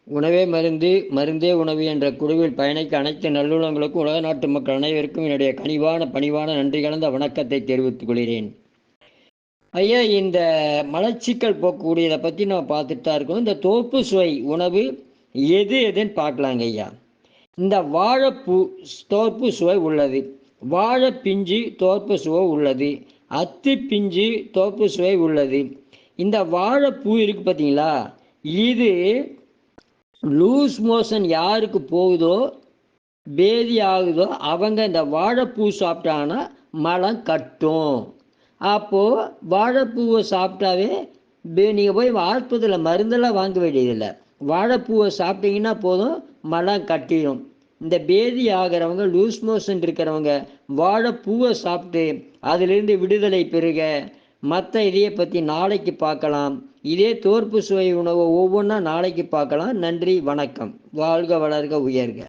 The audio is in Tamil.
உணவே மருந்து, மருந்தே உணவு என்ற குழுவில் பயணிக்க அனைத்து நல்லுள்ளங்களுக்கும் உலக நாட்டு மக்கள் அனைவருக்கும் என்னுடைய பணிவான நன்றி கலந்த வணக்கத்தை தெரிவித்துக் கொள்கிறேன். ஐயா, இந்த மலச்சிக்கல் போக்கக்கூடியதை பற்றி நம்ம பார்த்துட்டு தான் இருக்கோம். இந்த தோப்பு சுவை உணவு எதுன்னு பார்க்கலாங்க ஐயா. இந்த வாழைப்பூ தோற்பு சுவை உள்ளது, வாழை பிஞ்சு தோற்பு சுவை உள்ளது, அத்தி பிஞ்சு தோற்பு சுவை உள்ளது. இந்த வாழைப்பூ இருக்கு பார்த்தீங்களா, இது லூஸ் மோஷன் யாருக்கு போகுதோ, பேதி ஆகுதோ, அவங்க இந்த வாழைப்பூ சாப்பிட்டாங்கன்னா மலம் கட்டும். அப்போது வாழைப்பூவை சாப்பிட்டாவே நீங்கள் போய் ஆஸ்பத்திரியில் மருந்தெல்லாம் வாங்க வேண்டியதில்லை. வாழைப்பூவை சாப்பிட்டீங்கன்னா போதும், மலம் கட்டிடும். இந்த பேதி ஆகிறவங்க, லூஸ் மோஷன் இருக்கிறவங்க வாழைப்பூவை சாப்பிட்டு அதிலிருந்து விடுதலை பெறுக. மற்ற இதையை பற்றி நாளைக்கு பார்க்கலாம். இதே தோற்பு சுவை உணவை ஒவ்வொன்றா நாளைக்கு பார்க்கலாம். நன்றி, வணக்கம். வாழ்க வளர்க உயர்க.